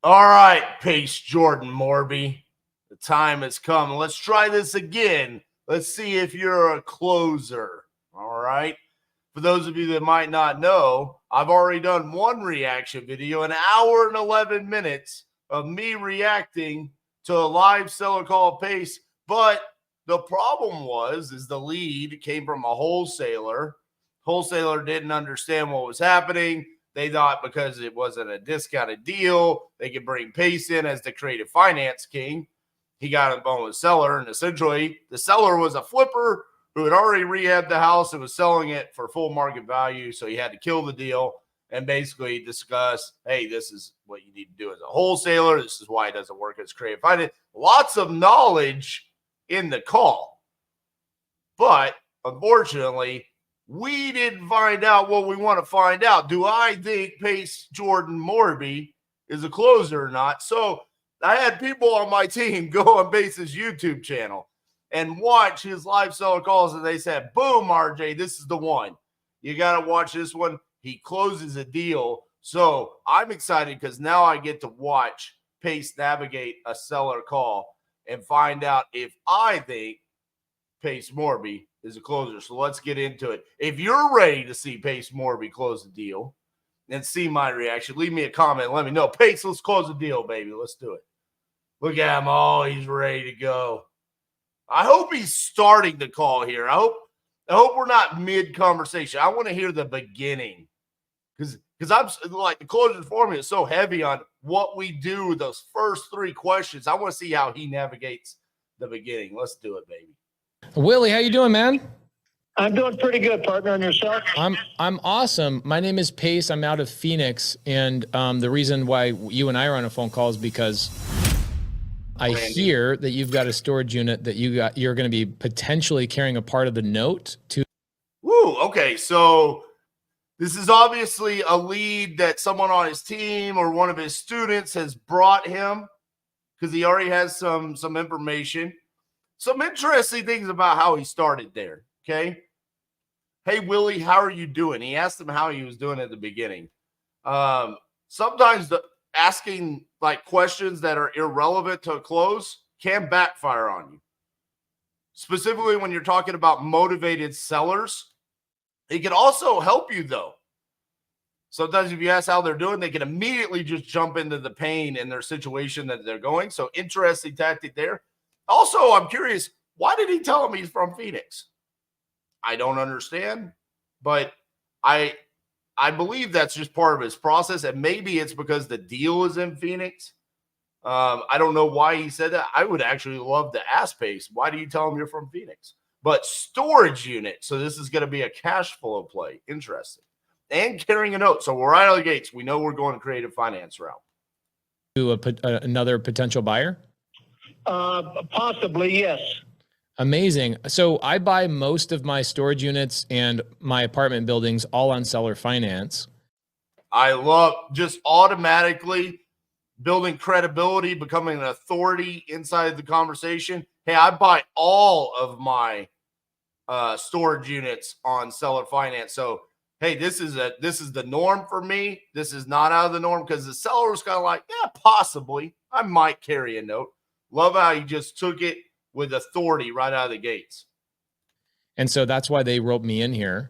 All right, Pace Jordan Morby. The time has come. Let's try this again. Let's see if you're a closer. All right. For those of you that might not know, I've already done one reaction video, an hour and 11 minutes of me reacting to a live seller call Pace. But the problem is the lead came from a wholesaler. Wholesaler didn't understand what was happening. They thought because it wasn't a discounted deal, they could bring Pace in as the creative finance king. He got on the phone with the seller, and essentially the seller was a flipper who had already rehabbed the house and was selling it for full market value. So he had to kill the deal and basically discuss, hey, this is what you need to do as a wholesaler. This is why it doesn't work as creative finance. Lots of knowledge in the call. But unfortunately, we didn't find out what we want to find out. Do I think Pace Jordan Morby is a closer or not? So I had people on my team go on Pace's YouTube channel and watch his live seller calls, and they said, boom, RJ, this is the one. You got to watch this one. He closes a deal. So I'm excited because now I get to watch Pace navigate a seller call and find out if I think Pace Morby is a closer. So let's get into it. If you're ready to see Pace Morby close the deal and see my reaction, leave me a comment. Let me know. Pace, let's close the deal, baby. Let's do it. Look at him. Oh, he's ready to go. I hope he's starting the call here. I hope we're not mid-conversation. I want to hear the beginning because I'm like the closure formula is so heavy on what we do with those first three questions. I want to see how he navigates the beginning. Let's do it, baby. Willie, how you doing, man? I'm doing pretty good, partner. And yourself? I'm awesome. My name is Pace. I'm out of Phoenix, and the reason why you and I are on a phone call is because I hear that you've got a storage unit that you're going to be potentially carrying a part of the note to. Woo, okay. So this is obviously a lead that someone on his team or one of his students has brought him because he already has some information. Some interesting things about how he started there, okay? Hey, Willie, how are you doing? He asked him how he was doing at the beginning. Sometimes asking like questions that are irrelevant to a close can backfire on you. Specifically when you're talking about motivated sellers. It can also help you, though. Sometimes if you ask how they're doing, they can immediately just jump into the pain in their situation that they're going. So interesting tactic there. Also, I'm curious, why did he tell him he's from Phoenix? I don't understand, but I believe that's just part of his process, and maybe it's because the deal is in Phoenix. I don't know why he said that. I would actually love to ask Pace, why do you tell him you're from Phoenix? But storage unit, so this is going to be a cash flow play. Interesting. And carrying a note. So we're right out of the gates. We know we're going to creative finance route. To another potential buyer? Possibly, yes. Amazing. So I buy most of my storage units and my apartment buildings all on seller finance. I love just automatically building credibility, becoming an authority inside the conversation. Hey, I buy all of my storage units on seller finance. So, hey, this is the norm for me. This is not out of the norm because the seller was kind of like, yeah, possibly. I might carry a note. Love how you just took it with authority right out of the gates. And so that's why they roped me in here.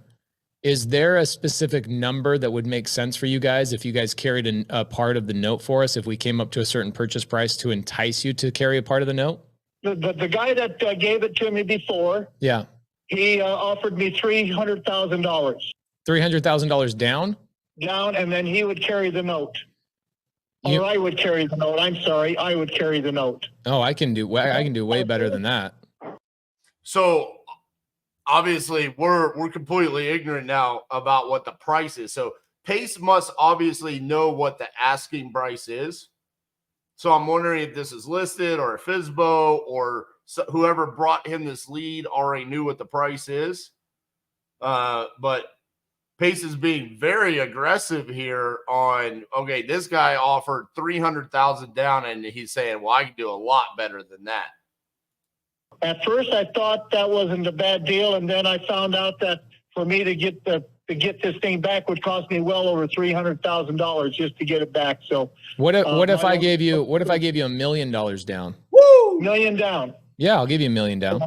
Is there a specific number that would make sense for you guys if you guys carried a part of the note for us, if we came up to a certain purchase price to entice you to carry a part of the note? The guy that gave it to me before, yeah, he offered me $300,000. $300,000 down? Down, and then he would carry the note. Or I would carry the note. I'm sorry, I would carry the note. Oh, I can do way better than that. So obviously we're completely ignorant now about what the price is. So Pace must obviously know what the asking price is. So I'm wondering if this is listed or a FSBO or whoever brought him this lead already knew what the price is. But Pace is being very aggressive here on, okay, this guy offered $300,000 down and he's saying, well, I can do a lot better than that. At first, I thought that wasn't a bad deal, and then I found out that for me to get the to get this thing back would cost me well over $300,000 just to get it back. So what if I gave you $1 million down? Woo! million down, Yeah, I'll give you $1 million down.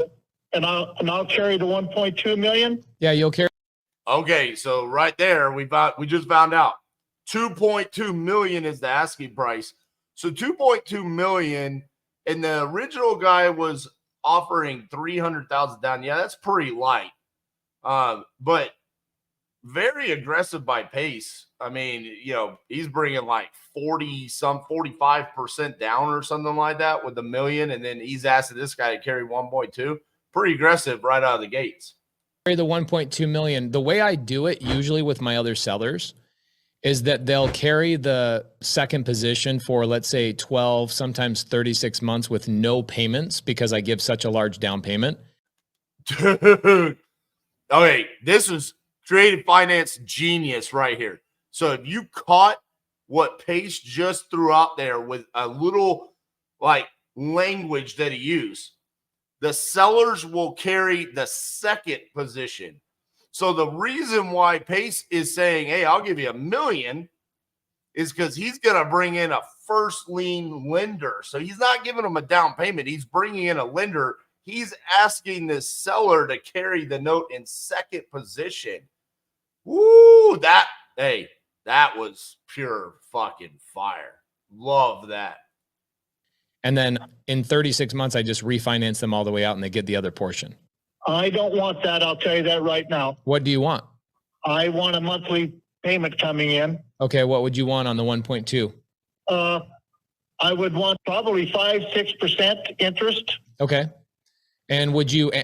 and I'll carry the 1.2 million. Yeah, you'll carry. Okay, so right there, we just found out 2.2 million is the asking price. So 2.2 million, and the original guy was offering 300,000 down. Yeah, that's pretty light. But very aggressive by Pace. I mean, he's bringing like 45% down or something like that with $1 million, and then he's asking this guy to carry 1.2. Pretty aggressive right out of the gates. The 1.2 million. The way I do it usually with my other sellers is that they'll carry the second position for, let's say, 12, sometimes 36 months with no payments because I give such a large down payment. Dude. Okay, this is creative finance genius right here. So if you caught what Pace just threw out there with a little like language that he used, the sellers will carry the second position. So the reason why Pace is saying, hey, I'll give you $1 million is because he's going to bring in a first lien lender. So he's not giving them a down payment. He's bringing in a lender. He's asking the seller to carry the note in second position. Woo, that was pure fucking fire. Love that. And then in 36 months, I just refinance them all the way out and they get the other portion. I don't want that. I'll tell you that right now. What do you want? I want a monthly payment coming in. Okay, what would you want on the 1.2? I would want probably 5-6% interest. Okay. And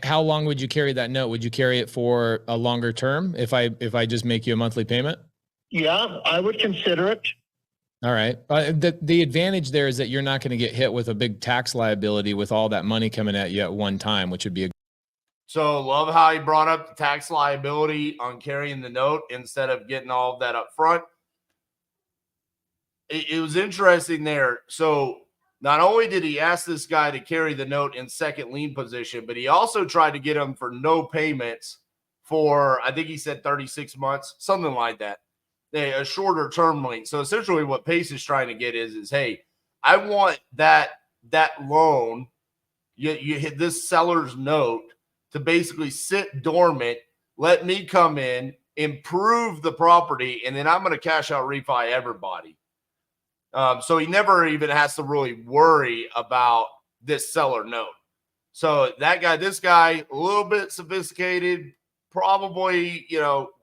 how long would you carry that note? Would you carry it for a longer term if I just make you a monthly payment? Yeah, I would consider it. All right. The advantage there is that you're not going to get hit with a big tax liability with all that money coming at you at one time, which would be So love how he brought up the tax liability on carrying the note instead of getting all of that up front. It was interesting there. So not only did he ask this guy to carry the note in second lien position, but he also tried to get him for no payments for, I think he said 36 months, something like that. A shorter term link. So essentially what Pace is trying to get is hey, I want that loan, you hit this seller's note to basically sit dormant, let me come in, improve the property, and then I'm going to cash out refi everybody. So he never even has to really worry about this seller note. So this guy, a little bit sophisticated, probably,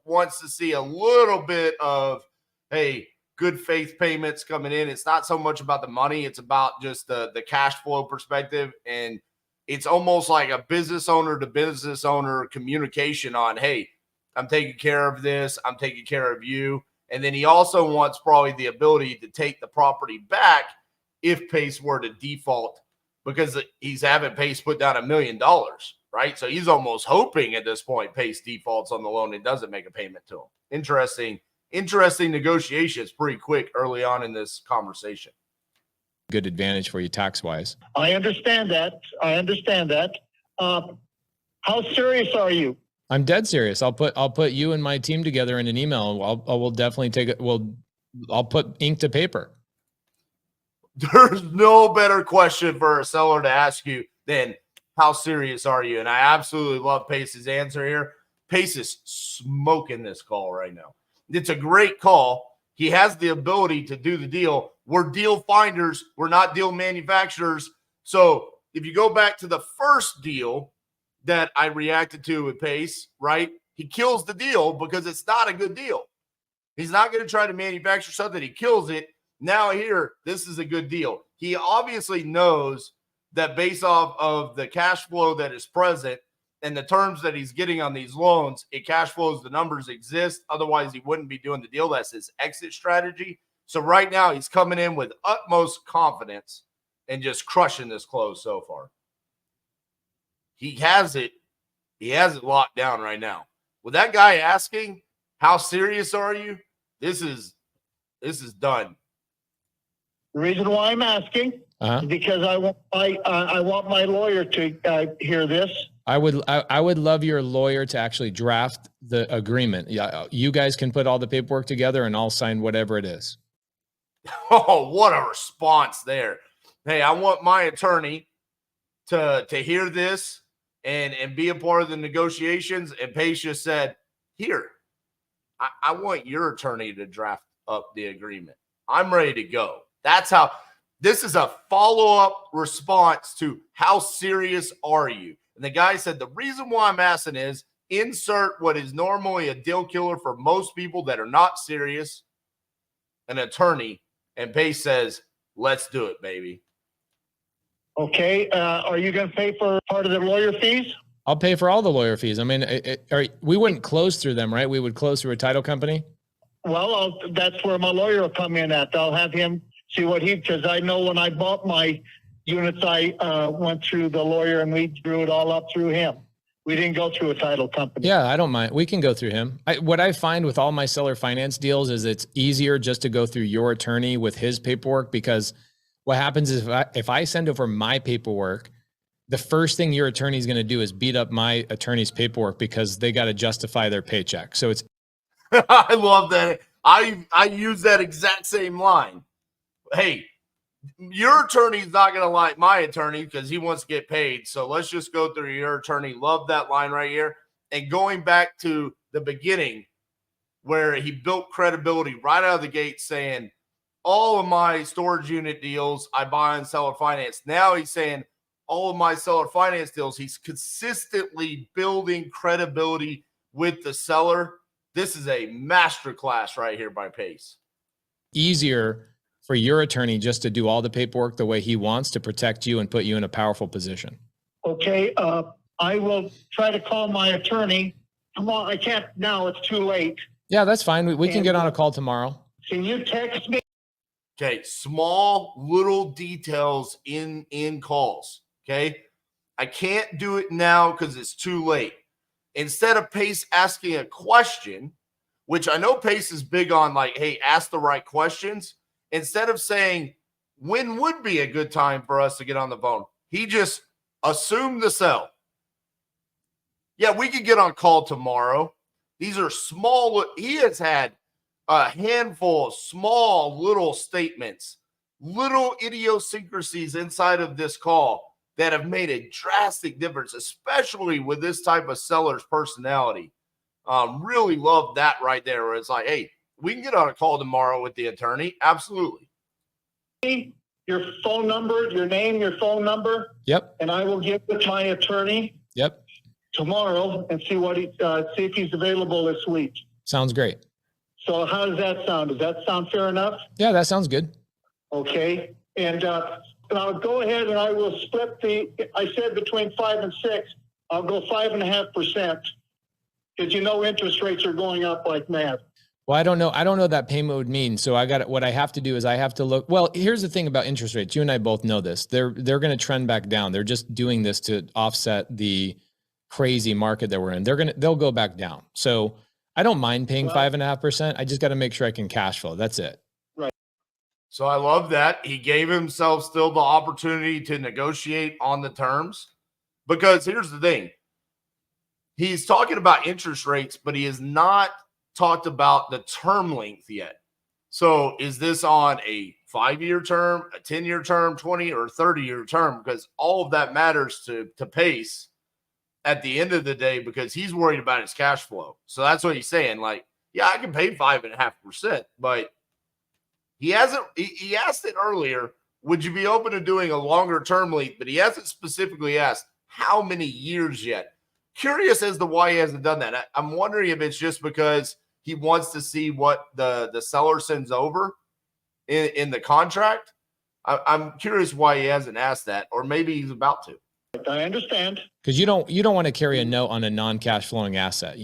wants to see a little bit of, hey, good faith payments coming in. It's not so much about the money. It's about just the cash flow perspective. And it's almost like a business owner to business owner communication on, hey, I'm taking care of this. I'm taking care of you. And then he also wants probably the ability to take the property back if Pace were to default, because he's having Pace put down $1 million, right? So he's almost hoping at this point Pace defaults on the loan and doesn't make a payment to him. Interesting negotiations pretty quick early on in this conversation. good advantage for you tax-wise. I understand that. How serious are you? I'm dead serious. I'll put you and my team together in an email. We'll definitely take it. I'll put ink to paper. There's no better question for a seller to ask you than how serious are you? And I absolutely love Pace's answer here. Pace is smoking this call right now. It's a great call. He has the ability to do the deal. We're deal finders. We're not deal manufacturers. So if you go back to the first deal that I reacted to with Pace, right? He kills the deal because it's not a good deal. He's not going to try to manufacture something. He kills it. Now here, this is a good deal. He obviously knows that based off of the cash flow that is present and the terms that he's getting on these loans, it cash flows, the numbers exist. Otherwise, he wouldn't be doing the deal. That's his exit strategy. So right now, he's coming in with utmost confidence and just crushing this close so far. He has it locked down right now. With that guy asking, how serious are you? This is done. The reason why I'm asking is because I want my lawyer to hear this. I would love your lawyer to actually draft the agreement. Yeah, you guys can put all the paperwork together and I'll sign whatever it is. Oh, what a response there. Hey, I want my attorney to hear this and be a part of the negotiations. And Pace just said, here, I want your attorney to draft up the agreement. I'm ready to go. That's how this is a follow-up response to how serious are you? And the guy said, the reason why I'm asking is insert what is normally a deal killer for most people that are not serious, an attorney. And Pace says, let's do it, baby. Okay. Are you going to pay for part of the lawyer fees? I'll pay for all the lawyer fees. I mean, we wouldn't close through them, right? We would close through a title company. Well, that's where my lawyer will come in at. I'll have him see what because I know when I bought my units, I went through the lawyer and we drew it all up through him. We didn't go through a title company. Yeah, I don't mind. We can go through him. What I find with all my seller finance deals is it's easier just to go through your attorney with his paperwork, because what happens is if I send over my paperwork, the first thing your attorney is going to do is beat up my attorney's paperwork because they got to justify their paycheck. So it's. I love that. I use that exact same line. Hey, your attorney's not going to like my attorney because he wants to get paid. So let's just go through your attorney. Love that line right here. And going back to the beginning where he built credibility right out of the gate saying, all of my storage unit deals, I buy and sell or finance. Now he's saying all of my seller finance deals, he's consistently building credibility with the seller. This is a masterclass right here by Pace. Easier for your attorney just to do all the paperwork the way he wants to protect you and put you in a powerful position. Okay. I will try to call my attorney. Come on. I can't now. It's too late. Yeah, that's fine. We can get on a call tomorrow. Can you text me? Okay. Small little details in calls. Okay. I can't do it now because it's too late. Instead of Pace asking a question, which I know Pace is big on, like, hey, ask the right questions. Instead of saying, when would be a good time for us to get on the phone? He just assumed the sell. Yeah, we could get on call tomorrow. These are small. He has had a handful of small little statements, little idiosyncrasies inside of this call that have made a drastic difference, especially with this type of seller's personality. Really love that right there, where it's like, hey, we can get on a call tomorrow with the attorney. Absolutely. Your phone number, your name, your phone number. Yep. And I will get with my attorney. Yep. Tomorrow and see what see if he's available this week. Sounds great. So how does that sound? Does that sound fair enough? Yeah, that sounds good. Okay. And I'll go ahead and I will split I said between 5 and 6. I'll go 5.5% because interest rates are going up like mad. Well, I don't know what that payment would mean. So what I have to do is I have to look. Well, here's the thing about interest rates. You and I both know this. They're going to trend back down. They're just doing this to offset the crazy market that we're in. They'll go back down. So I don't mind paying 5.5%. I just got to make sure I can cash flow. That's it. Right. So I love that. He gave himself still the opportunity to negotiate on the terms, because here's the thing. He's talking about interest rates, but he has not talked about the term length yet. So is this on a 5-year term, a 10-year term, 20 or 30-year term? Because all of that matters to Pace at the end of the day, because he's worried about his cash flow. So that's what he's saying. Like, yeah, I can pay 5.5%, but he hasn't. He asked it earlier. Would you be open to doing a longer term length? But he hasn't specifically asked how many years yet. Curious as to why he hasn't done that. I'm wondering if it's just because he wants to see what the seller sends over in the contract. I'm curious why he hasn't asked that, or maybe he's about to. I understand. Because you don't want to carry a note on a non-cash flowing asset,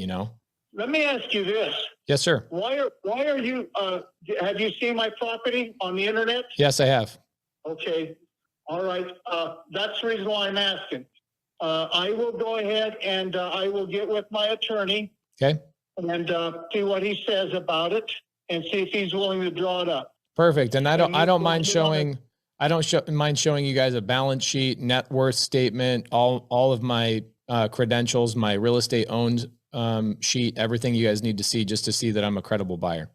Let me ask you this. Yes, sir. Why are you, have you seen my property on the internet? Yes, I have. Okay. All right. That's the reason why I'm asking. I will go ahead and I will get with my attorney. Okay. And see what he says about it and see if he's willing to draw it up. Perfect. And I don't mind showing you guys a balance sheet, net worth statement, all of my credentials, my real estate owned sheet, everything you guys need to see just to see that I'm a credible buyer.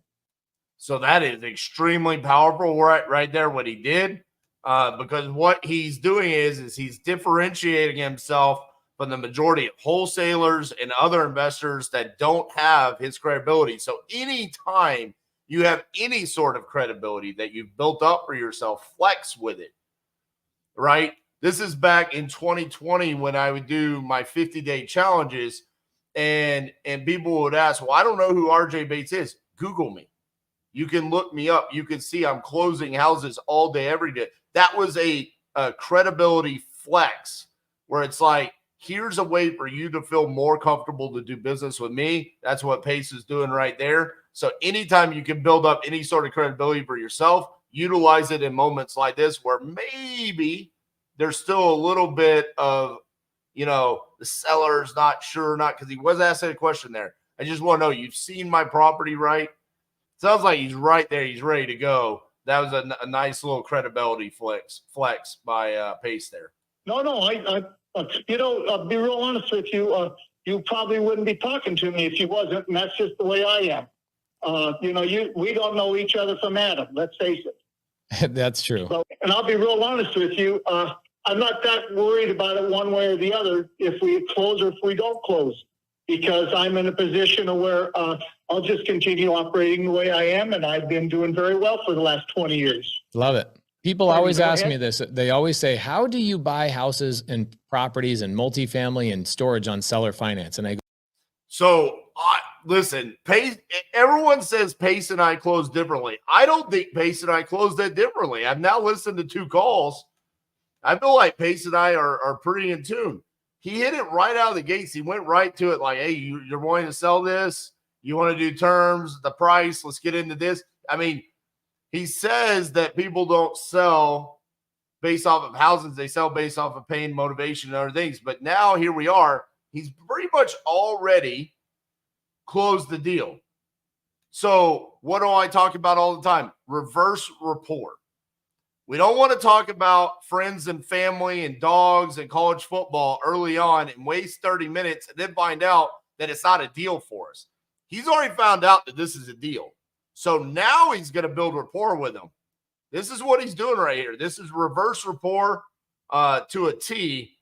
So that is extremely powerful right there, what he did. Because what he's doing is he's differentiating himself from the majority of wholesalers and other investors that don't have his credibility. So anytime you have any sort of credibility that you've built up for yourself, flex with it, right? This is back in 2020 when I would do my 50-day challenges, and people would ask, well, I don't know who RJ Bates is. Google me. You can look me up. You can see I'm closing houses all day, every day. That was a credibility flex where it's like, here's a way for you to feel more comfortable to do business with me. That's what Pace is doing right there. So anytime you can build up any sort of credibility for yourself, utilize it in moments like this where maybe there's still a little bit of, the seller's not sure, not because he was asking a question there. I just want to know, you've seen my property, right? Sounds like he's right there. He's ready to go. That was a nice little credibility flex by Pace there. No, I'll be real honest with you. You probably wouldn't be talking to me if you wasn't, and that's just the way I am. We don't know each other from Adam. Let's face it. That's true. So, and I'll be real honest with you. I'm not that worried about it one way or the other if we close or if we don't close, because I'm in a position where I'll just continue operating the way I am, and I've been doing very well for the last 20 years. Love it. People always ask me this. They always say, how do you buy houses and properties and multifamily and storage on seller finance? And I go, so listen, Pace, everyone says Pace and I close differently. I don't think Pace and I close that differently. I've now listened to 2 calls. I feel like Pace and I are pretty in tune. He hit it right out of the gates. He went right to it like, hey, you're wanting to sell this? You want to do terms, the price? Let's get into this. I mean, he says that people don't sell based off of houses. They sell based off of pain, motivation, and other things. But now here we are. He's pretty much already closed the deal. So what do I talk about all the time? Reverse rapport. We don't want to talk about friends and family and dogs and college football early on and waste 30 minutes and then find out that it's not a deal for us. He's already found out that this is a deal. So now he's going to build rapport with them. This is what he's doing right here. This is reverse rapport to a T.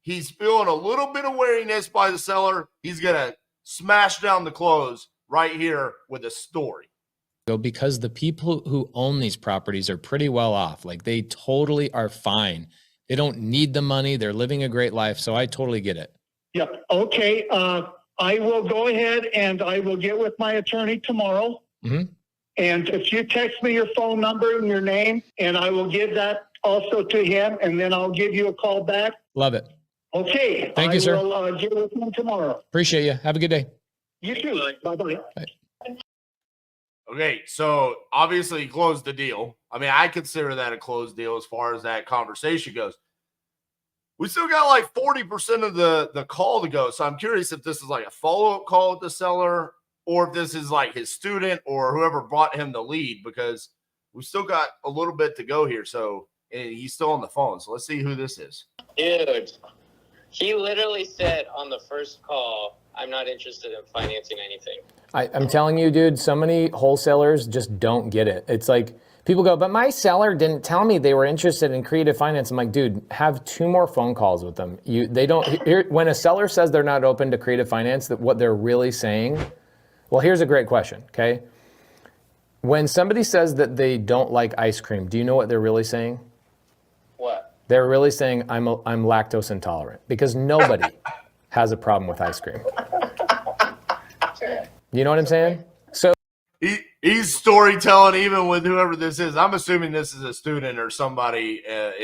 He's feeling a little bit of wariness by the seller. He's going to smash down the close right here with a story. Because the people who own these properties are pretty well off. Like, they totally are fine. They don't need the money. They're living a great life. So I totally get it. Yep. Okay. I will go ahead and I will get with my attorney tomorrow. Mm-hmm. And if you text me your phone number and your name, and I will give that also to him, and then I'll give you a call back. Love it. Okay. Thank you, sir. I will get with him tomorrow. Appreciate you. Have a good day. You too. Bye-bye. Bye. Okay, so obviously he closed the deal. I mean, I consider that a closed deal as far as that conversation goes. We still got like 40% of the call to go. So I'm curious if this is like a follow-up call with the seller or if this is like his student or whoever brought him the lead, because we still got a little bit to go here. So, and he's still on the phone. So let's see who this is. Dude, he literally said on the first call, I'm not interested in financing anything. I'm telling you, dude, so many wholesalers just don't get it. It's like people go, but my seller didn't tell me they were interested in creative finance. I'm like, dude, have 2 more phone calls with them. When a seller says they're not open to creative finance, that what they're really saying, well, here's a great question, okay? When somebody says that they don't like ice cream, do you know what they're really saying? What? They're really saying I'm lactose intolerant, because nobody has a problem with ice cream. You know what I'm saying? So he's storytelling even with whoever this is. I'm assuming this is a student or somebody a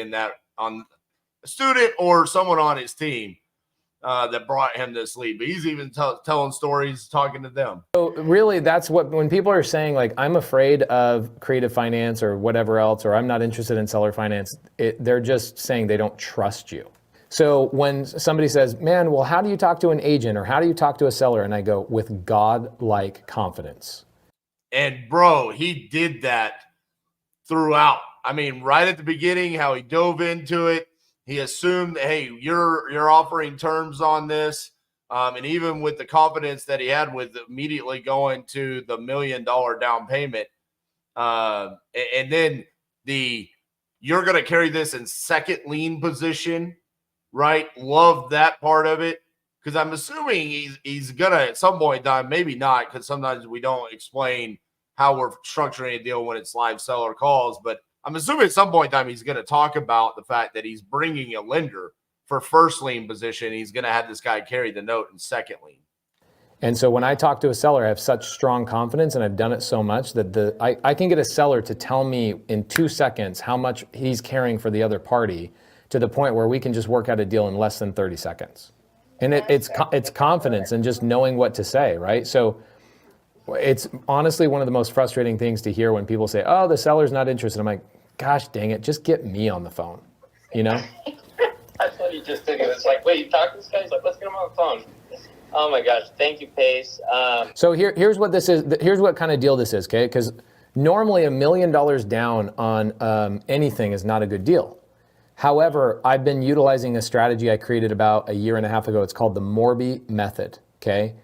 student or someone on his team that brought him this lead. But he's even telling stories, talking to them. So really, that's what, when people are saying like, I'm afraid of creative finance or whatever else, or I'm not interested in seller finance, they're just saying they don't trust you. So when somebody says, man, well, how do you talk to an agent or how do you talk to a seller? And I go, with God-like confidence. And bro, he did that throughout. I mean, right at the beginning, how he dove into it. He assumed that, hey, you're offering terms on this. And even with the confidence that he had with immediately going to the $1 million down payment, and then you're going to carry this in second lien position, right? Love that part of it, because I'm assuming he's going to at some point in time, maybe not, because sometimes we don't explain how we're structuring a deal when it's live seller calls, but I'm assuming at some point in time he's going to talk about the fact that he's bringing a lender for first lien position. He's going to have this guy carry the note in second lien. And so when I talk to a seller, I have such strong confidence, and I've done it so much that I can get a seller to tell me in 2 seconds how much he's carrying for the other party, to the point where we can just work out a deal in less than 30 seconds. And it's confidence and just knowing what to say, right? So it's honestly one of the most frustrating things to hear when people say, oh, the seller's not interested. I'm like, gosh, dang it, just get me on the phone, you know? That's what he just did. It's like, wait, you talk to this guy? He's like, let's get him on the phone. Oh my gosh, thank you, Pace. So here's what this is. Here's what kind of deal this is, okay? Because normally $1 million down on anything is not a good deal. However, I've been utilizing a strategy I created about 1.5 years ago. It's called the Morby method, okay?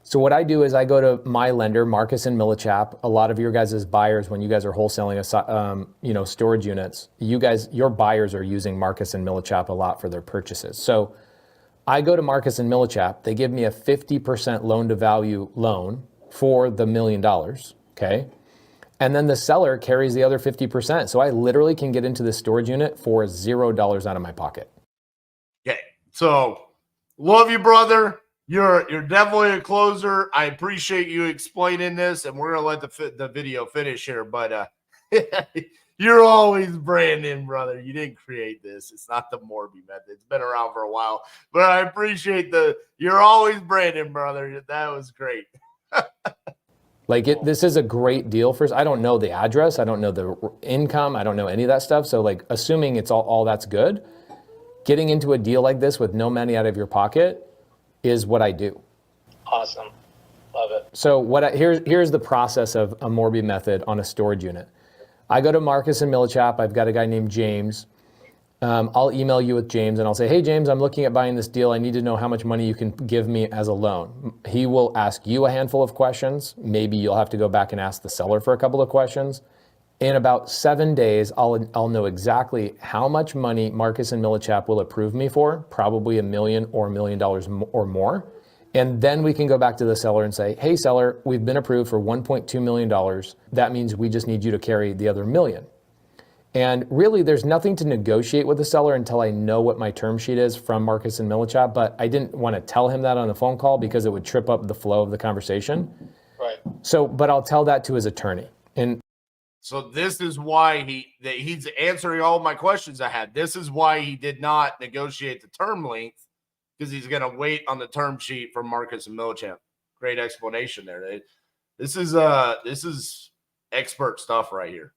So what I do is I go to my lender, Marcus and Millichap. A lot of your guys' buyers, when you guys are wholesaling, storage units, your buyers are using Marcus and Millichap a lot for their purchases. So I go to Marcus and Millichap. They give me a 50% loan to value loan for the $1 million, okay? And then the seller carries the other 50%. So I literally can get into the storage unit for $0 out of my pocket. Okay, so love you, brother. You're definitely a closer. I appreciate you explaining this, and we're gonna let the video finish here. But you're always Brandon, brother. You didn't create this. It's not the Morby method. It's been around for a while. But I appreciate you're always Brandon, brother. That was great. This is a great deal for us. I don't know the address. I don't know the income. I don't know any of that stuff. So assuming it's all that's good, getting into a deal like this with no money out of your pocket is what I do. Awesome. Love it. So here's the process of a Morby method on a storage unit. I go to Marcus and Millichap. I've got a guy named James. I'll email you with James and I'll say, hey, James, I'm looking at buying this deal. I need to know how much money you can give me as a loan. He will ask you a handful of questions. Maybe you'll have to go back and ask the seller for a couple of questions. In about 7 days, I'll know exactly how much money Marcus and Millichap will approve me for, probably $1 million or $1 million or more. And then we can go back to the seller and say, hey, seller, we've been approved for $1.2 million. That means we just need you to carry the other $1 million. And really, there's nothing to negotiate with the seller until I know what my term sheet is from Marcus and Millichap, but I didn't want to tell him that on the phone call because it would trip up the flow of the conversation. Right. But I'll tell that to his attorney. And so this is why he's answering all my questions I had. This is why he did not negotiate the term length, because he's going to wait on the term sheet from Marcus and Millichap. Great explanation there. This is expert stuff right here.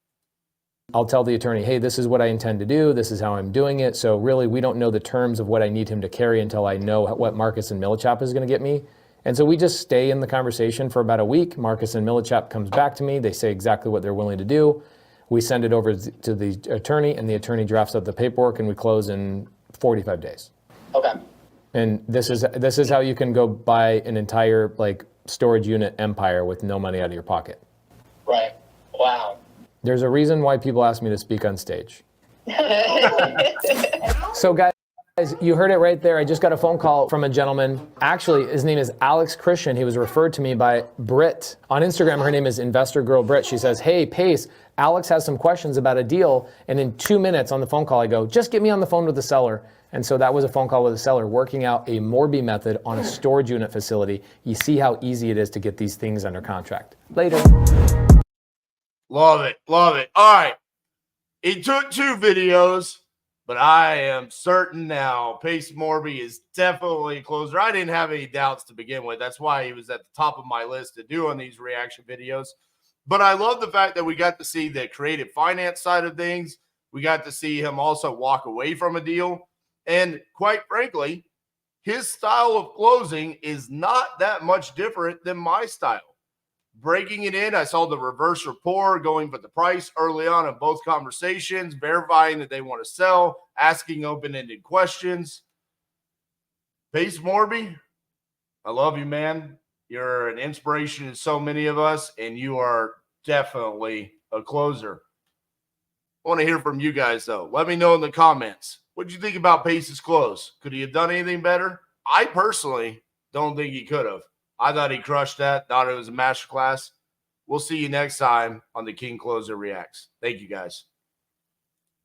I'll tell the attorney, hey, this is what I intend to do. This is how I'm doing it. So really, we don't know the terms of what I need him to carry until I know what Marcus and Millichap is going to get me. And so we just stay in the conversation for about a week. Marcus and Millichap comes back to me. They say exactly what they're willing to do. We send it over to the attorney, and the attorney drafts up the paperwork, and we close in 45 days. Okay. And this is how you can go buy an entire storage unit empire with no money out of your pocket. Right. Wow. There's a reason why people ask me to speak on stage. So guys, you heard it right there. I just got a phone call from a gentleman. Actually, his name is Alex Christian. He was referred to me by Britt. On Instagram, her name is Investor Girl Britt. She says, hey, Pace, Alex has some questions about a deal. And in 2 minutes on the phone call, I go, just get me on the phone with the seller. And so that was a phone call with a seller working out a Morby method on a storage unit facility. You see how easy it is to get these things under contract. Later. Love it. Love it. All right. It took 2 videos, but I am certain now Pace Morby is definitely a closer. I didn't have any doubts to begin with. That's why he was at the top of my list to do on these reaction videos. But I love the fact that we got to see the creative finance side of things. We got to see him also walk away from a deal. And quite frankly, his style of closing is not that much different than my style. breaking it in. I saw the reverse rapport going for the price early on in both conversations, verifying that they want to sell, asking open-ended questions. Pace Morby, I love you, man. You're an inspiration to so many of us, and you are definitely a closer. I want to hear from you guys, though. Let me know in the comments. What did you think about Pace's close? Could he have done anything better? I personally don't think he could have. I thought he crushed that. Thought it was a masterclass. We'll see you next time on the King Closer Reacts. Thank you, guys.